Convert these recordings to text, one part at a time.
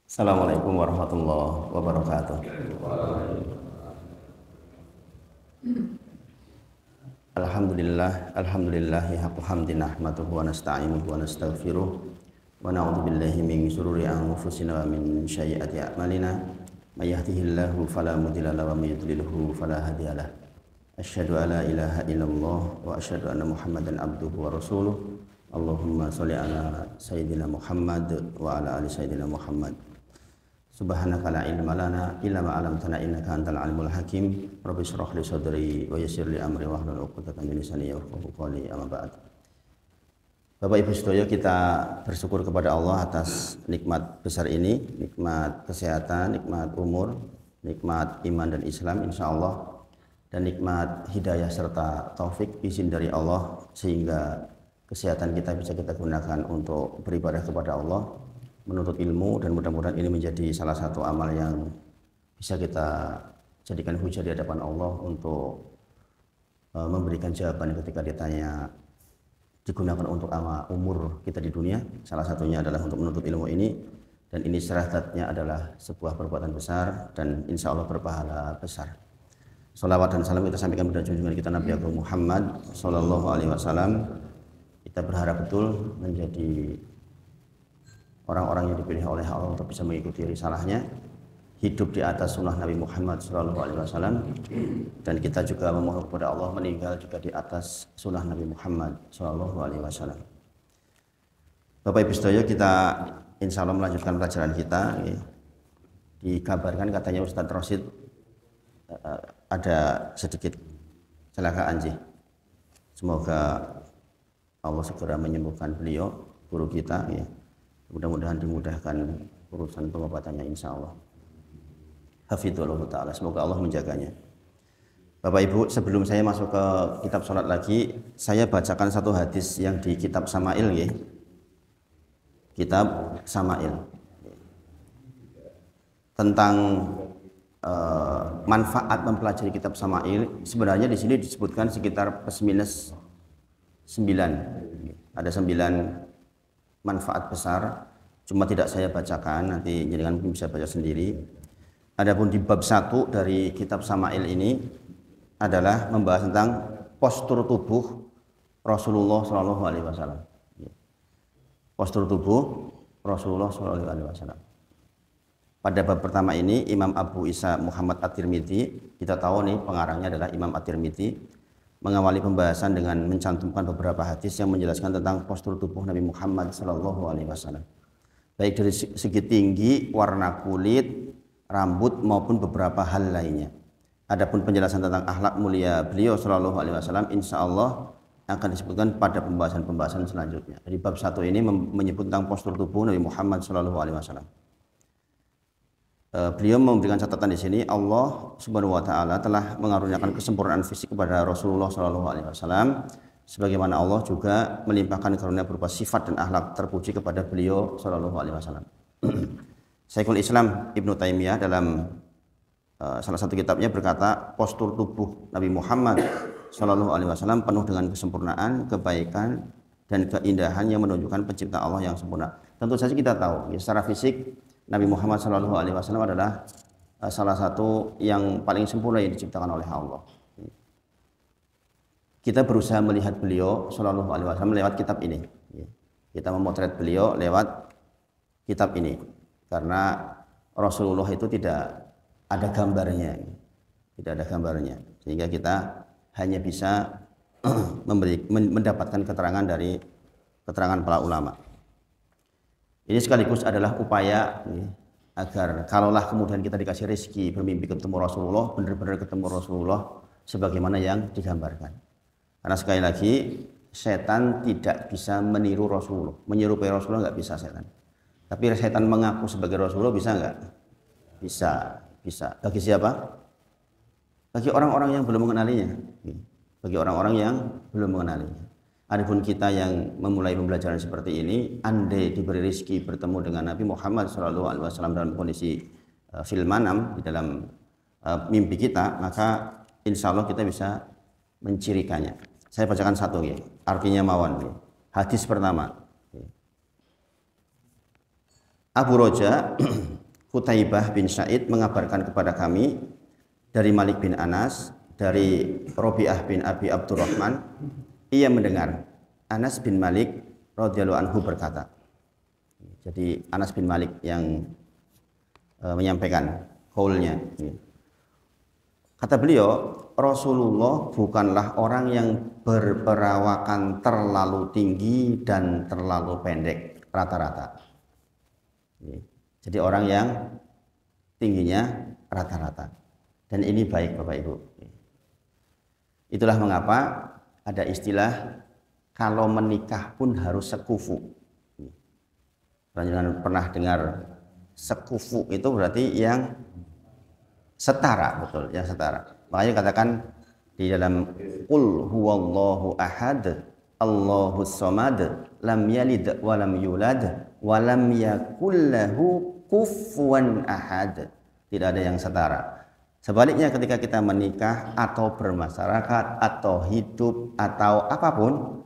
Assalamualaikum warahmatullahi wabarakatuh. Alhamdulillahi haqqu hamdi nahmaduhu wa nasta'inuhu wa nastaghfiruh wa na'udzu billahi min shururi anfusina wa min sayyiati a'malina may yahdihillahu fala mudilla lahu wa may yudlilhu fala hadiyalah. Asyhadu an la ilaha illallah wa asyhadu anna Muhammadan abduhu wa rasuluh. Allahumma sholli ala sayyidina Muhammad wa ala ali sayyidina Muhammad. Subhanaka la ilma lana illa ma 'allamtana innaka antal alimul hakim. Rabbi shrah li sadri wa yassir li amri wahlul 'uqdatam min lisani yafqahu qawli. Amma ba'd. Bapak Ibu sedaya, kita bersyukur kepada Allah atas nikmat besar ini, nikmat kesehatan, nikmat umur, nikmat iman dan Islam insyaallah, dan nikmat hidayah serta taufik izin dari Allah sehingga kesehatan kita bisa kita gunakan untuk beribadah kepada Allah, menuntut ilmu, dan mudah-mudahan ini menjadi salah satu amal yang bisa kita jadikan hujah di hadapan Allah untuk memberikan jawaban ketika ditanya digunakan untuk umur kita di dunia. Salah satunya adalah untuk menuntut ilmu ini, dan ini syaratnya adalah sebuah perbuatan besar dan insya Allah berpahala besar. Salawat dan salam kita sampaikan kepada junjungan kita Nabi Agung Muhammad Sallallahu Alaihi Wasallam. Kita berharap betul menjadi orang-orang yang dipilih oleh Allah untuk bisa mengikuti risalahnya, hidup di atas sunnah Nabi Muhammad SAW, dan kita juga memohon kepada Allah meninggal juga di atas sunnah Nabi Muhammad SAW. Bapak Ibu sedaya, kita insya Allah melanjutkan pelajaran kita. Dikabarkan katanya Ustadz Rosid ada sedikit kecelakaan sih. Semoga Allah segera menyembuhkan beliau, guru kita ya. Mudah-mudahan dimudahkan urusan pengobatannya insya Allah. Hafidhullah ta'ala, semoga Allah menjaganya. Bapak Ibu, sebelum saya masuk ke kitab sholat lagi, saya bacakan satu hadis yang di kitab Sama'il ya. Kitab Sama'il tentang manfaat mempelajari kitab Sama'il. Sebenarnya di sini disebutkan sekitar plus minus 9. Ada 9 manfaat besar, cuma tidak saya bacakan, nanti jenengan mungkin bisa baca sendiri. Adapun di bab 1 dari kitab Sama'il ini adalah membahas tentang postur tubuh Rasulullah Shallallahu Alaihi Wasallam. Postur tubuh Rasulullah Shallallahu Alaihi Wasallam. Pada bab pertama ini Imam Abu Isa Muhammad At-Tirmidzi, kita tahu nih pengarangnya adalah Imam At-Tirmidzi, mengawali pembahasan dengan mencantumkan beberapa hadis yang menjelaskan tentang postur tubuh Nabi Muhammad Sallallahu Alaihi Wasallam, baik dari segi tinggi, warna kulit, rambut maupun beberapa hal lainnya. Adapun penjelasan tentang akhlak mulia beliau Sallallahu Alaihi Wasallam, insya Allah akan disebutkan pada pembahasan-pembahasan selanjutnya. Jadi bab 1 ini menyebut tentang postur tubuh Nabi Muhammad Sallallahu Alaihi Wasallam. Beliau memberikan catatan di sini, Allah Subhanahu wa taala telah mengaruniakan kesempurnaan fisik kepada Rasulullah Shallallahu alaihi wasallam, sebagaimana Allah juga melimpahkan karunia berupa sifat dan akhlak terpuji kepada beliau Shallallahu alaihi wasallam. Syekhul Islam Ibnu Taimiyah dalam salah satu kitabnya berkata, postur tubuh Nabi Muhammad Shallallahu alaihi wasallam penuh dengan kesempurnaan, kebaikan, dan keindahan yang menunjukkan pencipta Allah yang sempurna. Tentu saja kita tahu ya, secara fisik Nabi Muhammad Shallallahu Alaihi Wasallam adalah salah satu yang paling sempurna yang diciptakan oleh Allah. Kita berusaha melihat beliau Shallallahu Alaihi Wasallam lewat kitab ini. Kita memotret beliau lewat kitab ini, karena Rasulullah itu tidak ada gambarnya, sehingga kita hanya bisa mendapatkan keterangan dari keterangan para ulama. Ini sekaligus adalah upaya agar kalaulah kemudian kita dikasih rezeki bermimpi ketemu Rasulullah, benar-benar ketemu Rasulullah sebagaimana yang digambarkan. Karena sekali lagi, setan tidak bisa meniru Rasulullah, menyerupai Rasulullah nggak bisa setan. Tapi setan mengaku sebagai Rasulullah bisa nggak? Bisa. Bagi siapa? Bagi orang-orang yang belum mengenalinya. Bagi orang-orang yang belum mengenalinya. Adapun kita yang memulai pembelajaran seperti ini, andai diberi rezeki bertemu dengan Nabi Muhammad SAW dalam kondisi fil manam, di dalam mimpi kita, maka insya Allah kita bisa mencirikannya. Saya bacakan satu ya, artinya mawon ya. Hadis pertama, Abu Roja Qutaibah bin Sa'id mengabarkan kepada kami dari Malik bin Anas, dari Robi'ah bin Abi Abdurrahman, ia mendengar Anas bin Malik radhiyallahu anhu berkata. Jadi Anas bin Malik yang menyampaikan qaulnya. Kata beliau, Rasulullah bukanlah orang yang berperawakan terlalu tinggi dan terlalu pendek, rata-rata. Jadi orang yang tingginya rata-rata. Dan ini baik Bapak Ibu. Itulah mengapa ada istilah kalau menikah pun harus sekufu. Jangan pernah dengar sekufu itu berarti yang setara, betul, yang setara. Makanya katakan di dalam qul huwallahu ahad Allahus samad lam yalid wa lam yulad wa lam yakul lahu kufuwan ahad. Tidak ada yang setara. Sebaliknya ketika kita menikah atau bermasyarakat atau hidup atau apapun,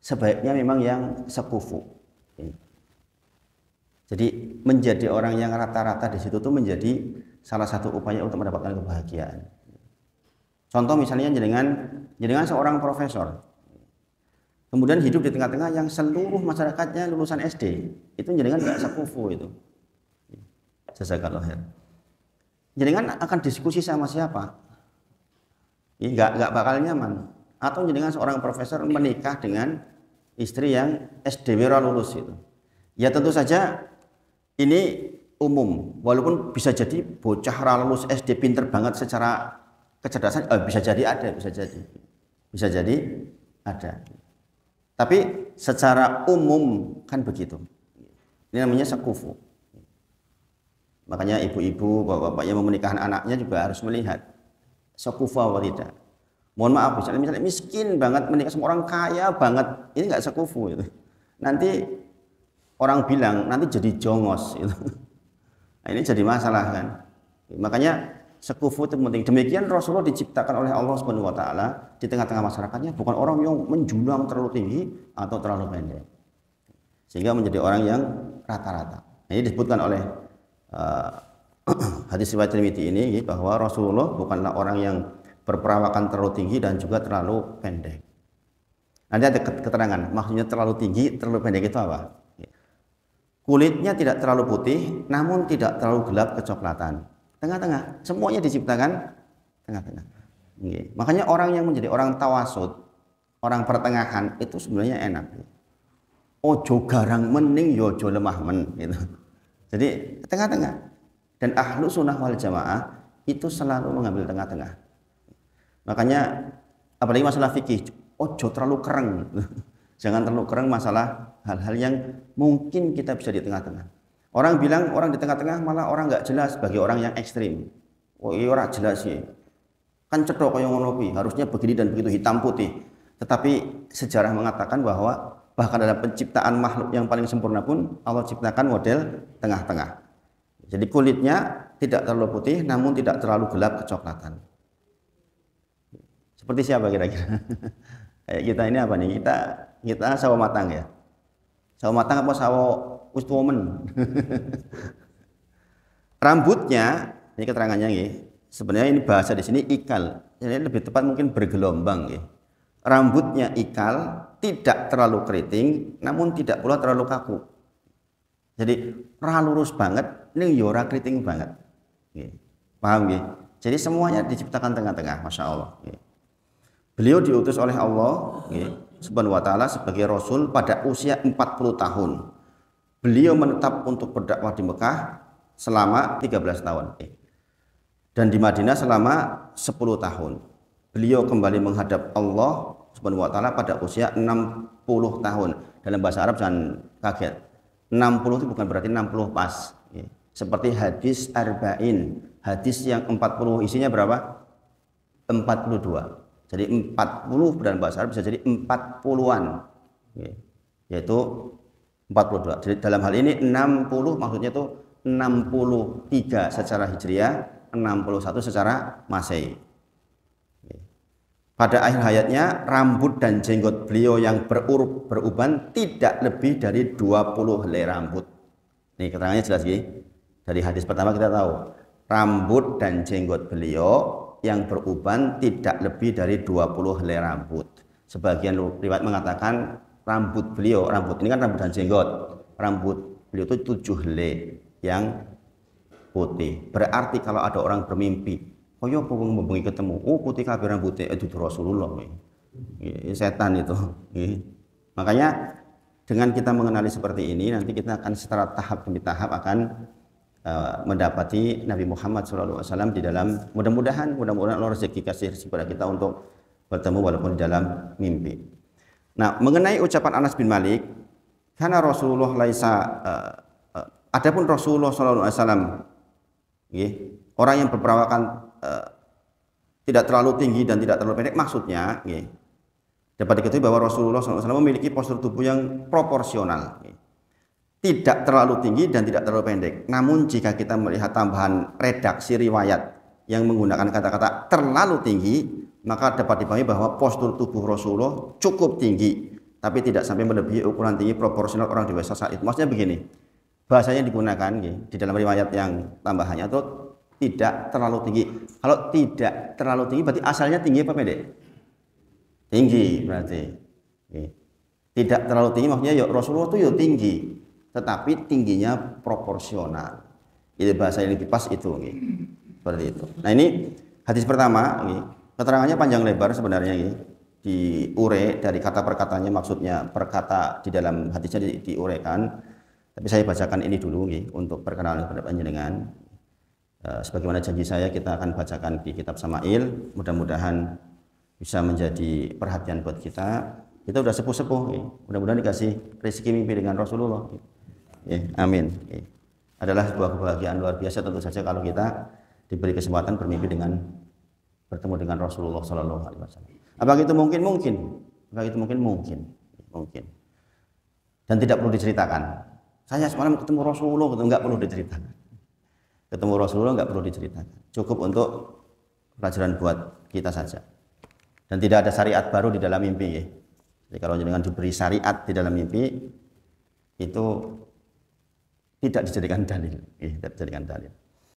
sebaiknya memang yang sekufu. Jadi menjadi orang yang rata-rata di situ tuh menjadi salah satu upaya untuk mendapatkan kebahagiaan. Contoh misalnya jenengan seorang profesor, kemudian hidup di tengah-tengah yang seluruh masyarakatnya lulusan SD, itu jenengan nggak sekufu itu. Jazakallahu khair. Jenengan akan diskusi sama siapa? Nggak bakal nyaman. Atau jenengan seorang profesor menikah dengan istri yang SDW lulus itu. Ya tentu saja ini umum, walaupun bisa jadi bocah lulus SD pinter banget secara kecerdasan, bisa jadi ada. Tapi secara umum kan begitu. Ini namanya sekufu. Makanya ibu-ibu, bapak-bapak yang memenikahkan anaknya juga harus melihat sekufu atau tidak. Mohon maaf, misalnya miskin banget menikah sama orang kaya banget, ini nggak sekufu itu. Nanti orang bilang nanti jadi jongos itu. Nah, ini jadi masalah kan. Makanya sekufu itu penting. Demikian Rasulullah diciptakan oleh Allah Subhanahu wa taala di tengah-tengah masyarakatnya bukan orang yang menjulang terlalu tinggi atau terlalu pendek. Sehingga menjadi orang yang rata-rata. Nah, ini disebutkan oleh hadis riwayat Tirmidzi ini bahwa Rasulullah bukanlah orang yang berperawakan terlalu tinggi dan juga terlalu pendek. Nanti ada keterangan, maksudnya terlalu tinggi, terlalu pendek itu apa? Kulitnya tidak terlalu putih, namun tidak terlalu gelap kecoklatan. Tengah-tengah, semuanya diciptakan tengah-tengah. Makanya orang yang menjadi orang tawasud, orang pertengahan itu sebenarnya enak. Ojo garang mening, ojo lemah men. Gitu. Jadi tengah-tengah. Dan ahlu sunnah wal jamaah itu selalu mengambil tengah-tengah. Makanya apalagi masalah fikih, ojo terlalu kereng. Jangan terlalu kereng masalah hal-hal yang mungkin kita bisa di tengah-tengah. Orang bilang orang di tengah-tengah malah orang nggak jelas bagi orang yang ekstrim. Oh iya orang jelas sih. Kan cedok kayak ngono kuwi, harusnya begini dan begitu hitam putih. Tetapi sejarah mengatakan bahwa bahkan dalam penciptaan makhluk yang paling sempurna pun Allah ciptakan model tengah-tengah. Jadi kulitnya tidak terlalu putih namun tidak terlalu gelap kecoklatan. Seperti siapa kira-kira? Kayak kita ini apa nih? Kita sawo matang ya. Sawo matang apa sawo woman? Rambutnya, ini keterangannya ya. Sebenarnya ini bahasa di sini ikal. Jadi lebih tepat mungkin bergelombang ya. Rambutnya ikal, tidak terlalu keriting, namun tidak pula terlalu kaku. Jadi lurus banget, ini yora keriting banget. Paham ya? Jadi semuanya diciptakan tengah-tengah, masya Allah. Beliau diutus oleh Allah Subhanahu wa taala sebagai rasul pada usia 40 tahun. Beliau menetap untuk berdakwah di Mekah selama 13 tahun. Dan di Madinah selama 10 tahun. Beliau kembali menghadap Allah Subhanahu wa taala pada usia 60 tahun. Dalam bahasa Arab jangan kaget. 60 itu bukan berarti 60 pas. Seperti hadis arba'in. Hadis yang 40 isinya berapa? 42. Jadi 40 dalam bahasa Arab bisa jadi 40-an. Yaitu 42. Jadi dalam hal ini 60 maksudnya itu 63 secara Hijriah, 61 secara Masehi. Pada akhir hayatnya rambut dan jenggot beliau yang beruban tidak lebih dari 20 helai rambut. Nih keterangannya jelas ya. Dari hadis pertama kita tahu rambut dan jenggot beliau yang beruban tidak lebih dari 20 helai rambut. Sebagian riwayat mengatakan rambut beliau, rambut ini kan rambut dan jenggot, rambut beliau itu 7 helai yang putih. Berarti kalau ada orang bermimpi, oh ya wong bengi ketemu, oh putih kabeh rambutnya itu Rasulullah. Setan itu. Makanya dengan kita mengenali seperti ini, nanti kita akan secara tahap demi tahap akan mendapati Nabi Muhammad SAW di dalam mudah-mudahan Allah rezeki kasih kepada kita untuk bertemu walaupun di dalam mimpi. Nah, mengenai ucapan Anas bin Malik, karena Rasulullah laisa adapun Rasulullah SAW orang yang berperawakan tidak terlalu tinggi dan tidak terlalu pendek, maksudnya dapat diketahui bahwa Rasulullah SAW memiliki postur tubuh yang proporsional. Tidak terlalu tinggi dan tidak terlalu pendek. Namun jika kita melihat tambahan redaksi riwayat yang menggunakan kata-kata terlalu tinggi, maka dapat dipahami bahwa postur tubuh Rasulullah cukup tinggi, tapi tidak sampai melebihi ukuran tinggi proporsional orang dewasa saat itu. Maksudnya begini, bahasanya digunakan di dalam riwayat yang tambahannya itu tidak terlalu tinggi. Kalau tidak terlalu tinggi berarti asalnya tinggi apa pendek? Tinggi berarti. Tidak terlalu tinggi maksudnya ya Rasulullah itu ya tinggi, tetapi tingginya proporsional. Itu bahasa yang lebih pas itu, seperti itu. Nah ini hadis pertama, keterangannya panjang lebar sebenarnya, diure dari kata per katanya, maksudnya per kata di dalam hadisnya diurekan. Tapi saya bacakan ini dulu untuk perkenalan kepada panjenengan. Sebagaimana janji saya, kita akan bacakan di kitab Sama'il. Mudah-mudahan bisa menjadi perhatian buat kita. Kita udah sepuh-sepuh, mudah-mudahan dikasih rezeki mimpi dengan Rasulullah. Amin. Adalah sebuah kebahagiaan luar biasa tentu saja kalau kita diberi kesempatan bermimpi bertemu dengan Rasulullah Sallallahu Alaihi Wasallam. Apakah itu mungkin? Mungkin. Apakah itu mungkin? Mungkin. Dan tidak perlu diceritakan. Saya semalam ketemu Rasulullah, nggak perlu diceritakan. Ketemu Rasulullah nggak perlu diceritakan. Cukup untuk pelajaran buat kita saja. Dan tidak ada syariat baru di dalam mimpi. Jadi kalau dengan diberi syariat di dalam mimpi itu tidak dijadikan dalil, tidak dijadikan dalil.